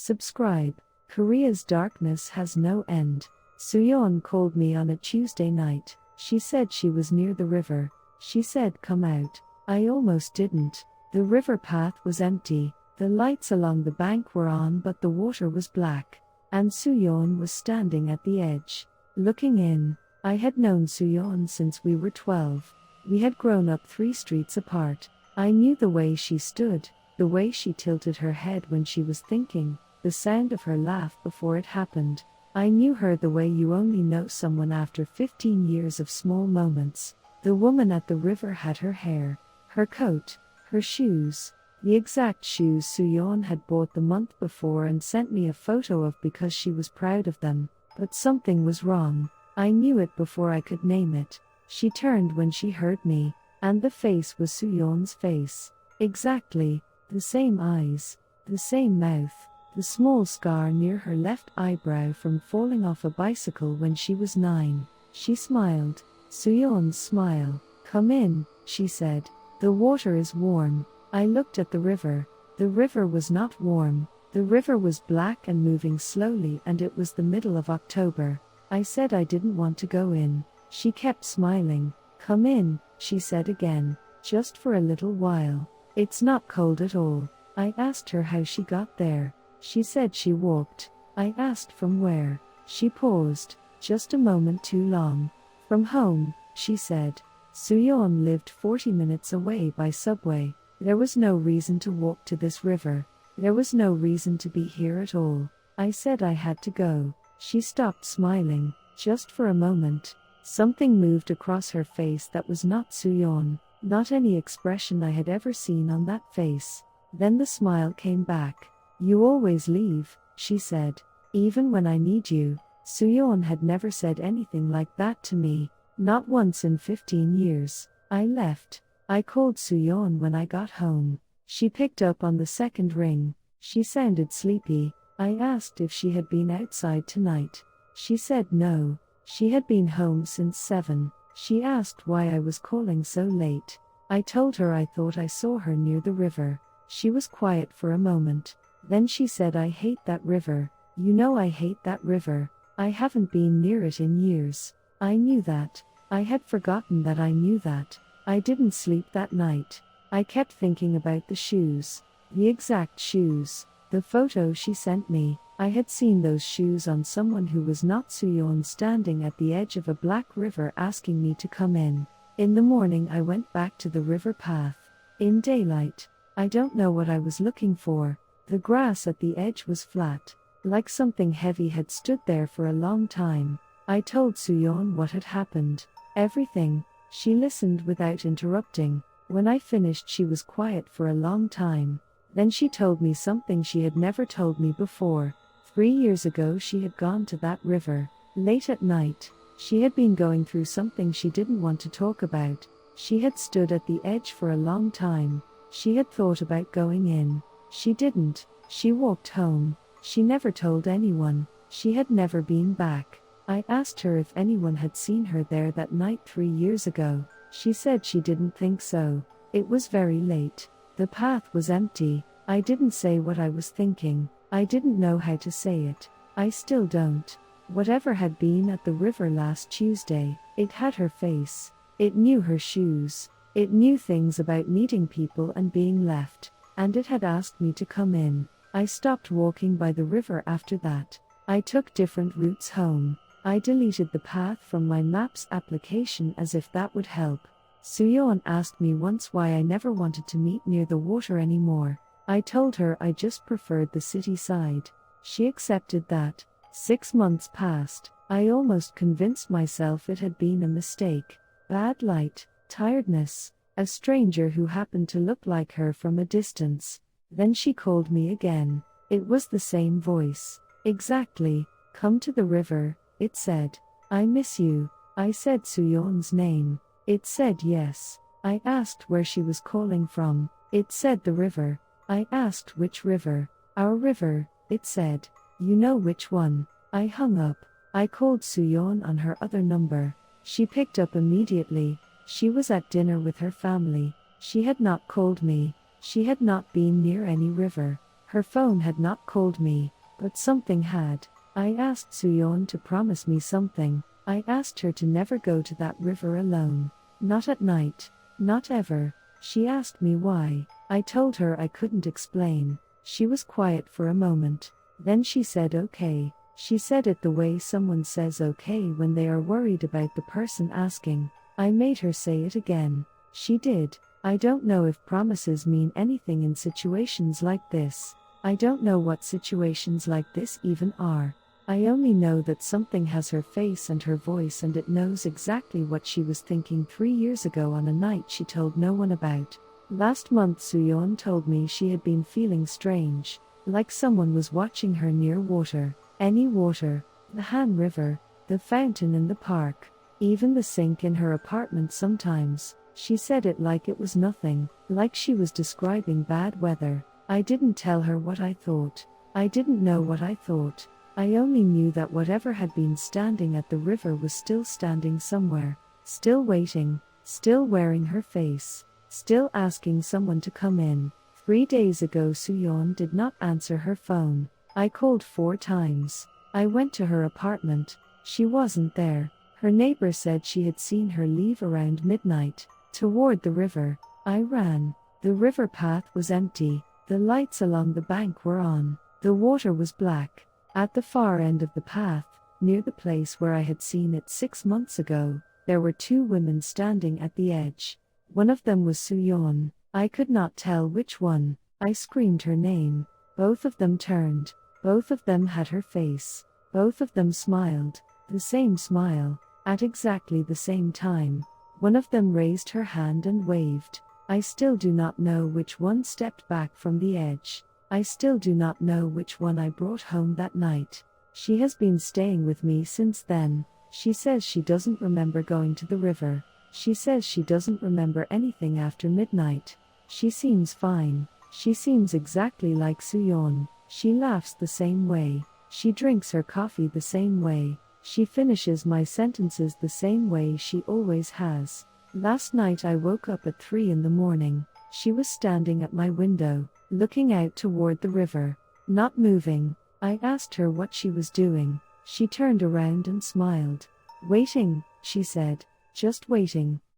Subscribe. Korea's darkness has no end. Suyeon called me on a Tuesday night. She said she was near the river. She said come out. I almost didn't. The river path was empty. The lights along the bank were on but the water was black. And Suyeon was standing at the edge, looking in. I had known Suyeon since we were 12. We had grown up 3 streets apart. I knew the way she stood, the way she tilted her head when she was thinking, the sound of her laugh before it happened. I knew her the way you only know someone after 15 years of small moments. The woman at the river had her hair, her coat, her shoes, the exact shoes Suyeon had bought the month before and sent me a photo of because she was proud of them. But something was wrong. I knew it before I could name it. She turned when she heard me, and the face was Suyeon's face. Exactly, the same eyes, the same mouth, the small scar near her left eyebrow from falling off a bicycle when she was 9. She smiled. Suyeon's smile. Come in, she said. The water is warm. I looked at the river. The river was not warm. The river was black and moving slowly and it was the middle of October. I said I didn't want to go in. She kept smiling. Come in, she said again, just for a little while. It's not cold at all. I asked her how she got there. She said she walked. I asked from where. She paused, just a moment too long. From home, she said. Suyeon lived 40 minutes away by subway. There was no reason to walk to this river. There was no reason to be here at all. I said I had to go. She stopped smiling, just for a moment. Something moved across her face that was not Suyeon, not any expression I had ever seen on that face. Then the smile came back. You always leave, she said. Even when I need you. Suyeon had never said anything like that to me, not once in 15 years. I left. I called Suyeon when I got home. She picked up on the second ring. She sounded sleepy. I asked if she had been outside tonight. She said no. She had been home since 7. She asked why I was calling so late. I told her I thought I saw her near the river. She was quiet for a moment. Then she said I hate that river. You know I hate that river. I haven't been near it in years. I knew that. I had forgotten that I knew that. I didn't sleep that night. I kept thinking about the shoes. The exact shoes. The photo she sent me. I had seen those shoes on someone who was not Suyeon standing at the edge of a black river asking me to come in. In the morning I went back to the river path. In daylight. I don't know what I was looking for. The grass at the edge was flat, like something heavy had stood there for a long time. I told Suyeon what had happened. Everything. She listened without interrupting. When I finished she was quiet for a long time. Then she told me something she had never told me before. 3 years ago she had gone to that river, late at night. She had been going through something she didn't want to talk about. She had stood at the edge for a long time. She had thought about going in. She didn't. She walked home. She never told anyone. She had never been back. I asked her if anyone had seen her there that night 3 years ago. She said she didn't think so. It was very late. The path was empty. I didn't say what I was thinking. I didn't know how to say it. I still don't. Whatever had been at the river last Tuesday, it had her face. It knew her shoes. It knew things about meeting people and being left. And it had asked me to come in. I stopped walking by the river after that. I took different routes home. I deleted the path from my Maps application as if that would help. Suyeon asked me once why I never wanted to meet near the water anymore. I told her I just preferred the city side. She accepted that. 6 months passed. I almost convinced myself it had been a mistake. Bad light, tiredness, a stranger who happened to look like her from a distance. Then she called me again. It was the same voice. Exactly. Come to the river, it said. I miss you. I said Suyeon's name. It said yes. I asked where she was calling from. It said the river. I asked which river. Our river, it said. You know which one. I hung up. I called Suyeon on her other number. She picked up immediately. She was at dinner with her family. She had not called me. She had not been near any river. Her phone had not called me, but something had. I asked Suyeon to promise me something. I asked her to never go to that river alone. Not at night. Not ever. She asked me why. I told her I couldn't explain. She was quiet for a moment. Then she said okay. She said it the way someone says okay when they are worried about the person asking. I made her say it again. She did. I don't know if promises mean anything in situations like this. I don't know what situations like this even are. I only know that something has her face and her voice, and it knows exactly what she was thinking 3 years ago on a night she told no one about. Last month Suyeon told me she had been feeling strange, like someone was watching her near water. Any water, the Han River, the fountain in the park, even the sink in her apartment sometimes. She said it like it was nothing, like she was describing bad weather. I didn't tell her what I thought. I didn't know what I thought. I only knew that whatever had been standing at the river was still standing somewhere, still waiting, still wearing her face, still asking someone to come in. 3 days ago Suyeon did not answer her phone. I called 4 times. I went to her apartment. She wasn't there. Her neighbor said she had seen her leave around midnight, toward the river. I ran. The river path was empty. The lights along the bank were on. The water was black. At the far end of the path, near the place where I had seen it 6 months ago, there were 2 women standing at the edge. One of them was Suyeon. I could not tell which one. I screamed her name. Both of them turned. Both of them had her face. Both of them smiled. The same smile. At exactly the same time. One of them raised her hand and waved. I still do not know which one stepped back from the edge. I still do not know which one I brought home that night. She has been staying with me since then. She says she doesn't remember going to the river. She says she doesn't remember anything after midnight. She seems fine. She seems exactly like Suyeon. She laughs the same way. She drinks her coffee the same way. She finishes my sentences the same way she always has. Last night I woke up at 3 in the morning. She was standing at my window, looking out toward the river, not moving. I asked her what she was doing. She turned around and smiled. Waiting, she said. Just waiting.